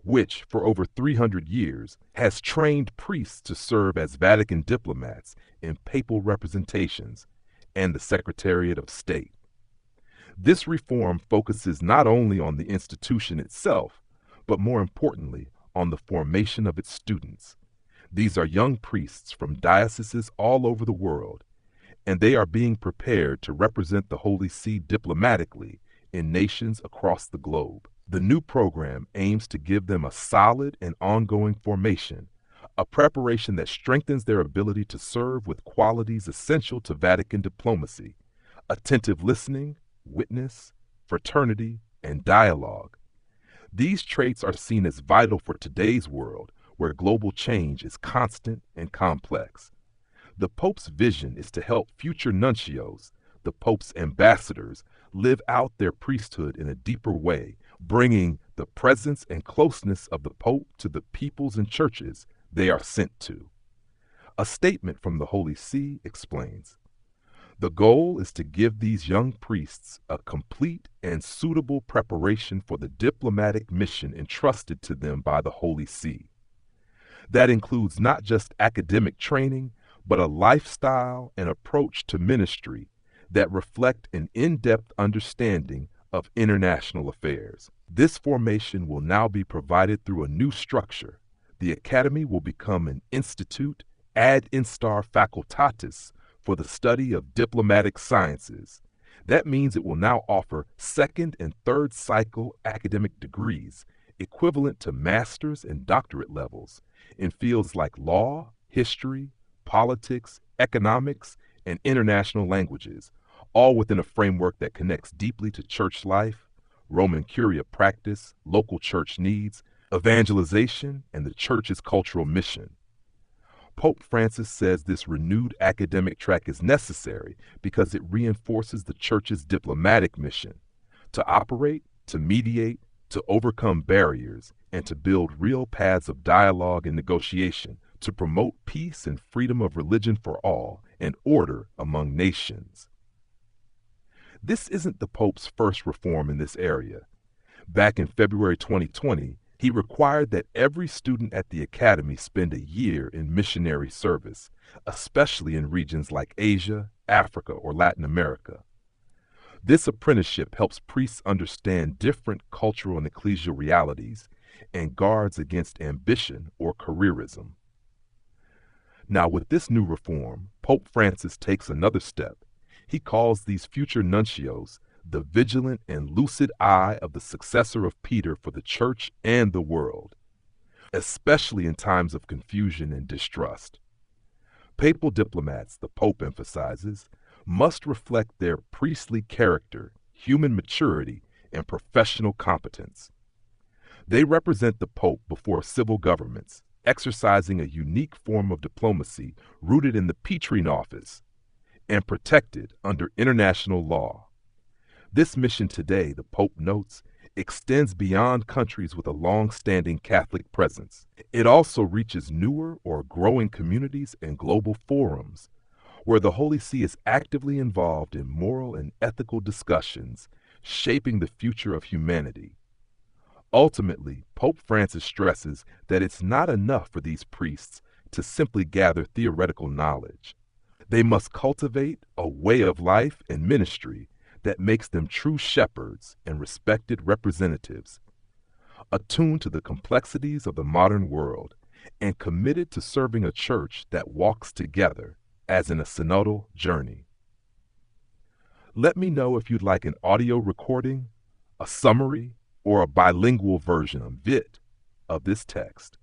which, for over 300 years, has trained priests to serve as Vatican diplomats in papal representations and the Secretariat of State. This reform focuses not only on the institution itself, but more importantly, on the formation of its students. These are young priests from dioceses all over the world, and they are being prepared to represent the Holy See diplomatically in nations across the globe. The new program aims to give them a solid and ongoing formation, a preparation that strengthens their ability to serve with qualities essential to Vatican diplomacy: attentive listening, witness, fraternity, and dialogue. These traits are seen as vital for today's world, where global change is constant and complex. The Pope's vision is to help future nuncios, the Pope's ambassadors, live out their priesthood in a deeper way, bringing the presence and closeness of the Pope to the peoples and churches they are sent to. A statement from the Holy See explains, "The goal is to give these young priests a complete and suitable preparation for the diplomatic mission entrusted to them by the Holy See. That includes not just academic training, but a lifestyle and approach to ministry that reflect an in-depth understanding of international affairs. This formation will now be provided through a new structure. The Academy will become an institute ad instar facultatis for the study of diplomatic sciences. That means it will now offer second and third cycle academic degrees equivalent to master's and doctorate levels in fields like law, history, politics, economics, and international languages, all within a framework that connects deeply to church life, Roman Curia practice, local church needs, evangelization, and the church's cultural mission." Pope Francis says this renewed academic track is necessary because it reinforces the church's diplomatic mission to operate, to mediate, to overcome barriers, and to build real paths of dialogue and negotiation to promote peace and freedom of religion for all and order among nations. This isn't the Pope's first reform in this area. Back in February 2020, he required that every student at the Academy spend a year in missionary service, especially in regions like Asia, Africa, or Latin America. This apprenticeship helps priests understand different cultural and ecclesial realities and guards against ambition or careerism. Now, with this new reform, Pope Francis takes another step. He calls these future nuncios the vigilant and lucid eye of the successor of Peter for the church and the world, especially in times of confusion and distrust. Papal diplomats, the Pope emphasizes, must reflect their priestly character, human maturity, and professional competence. They represent the Pope before civil governments, exercising a unique form of diplomacy rooted in the Petrine office and protected under international law. This mission today, the Pope notes, extends beyond countries with a long-standing Catholic presence. It also reaches newer or growing communities and global forums, where the Holy See is actively involved in moral and ethical discussions, shaping the future of humanity. Ultimately, Pope Francis stresses that it's not enough for these priests to simply gather theoretical knowledge. They must cultivate a way of life and ministry that makes them true shepherds and respected representatives, attuned to the complexities of the modern world and committed to serving a church that walks together as in a synodal journey. Let me know if you'd like an audio recording, a summary, or a bilingual version of this text.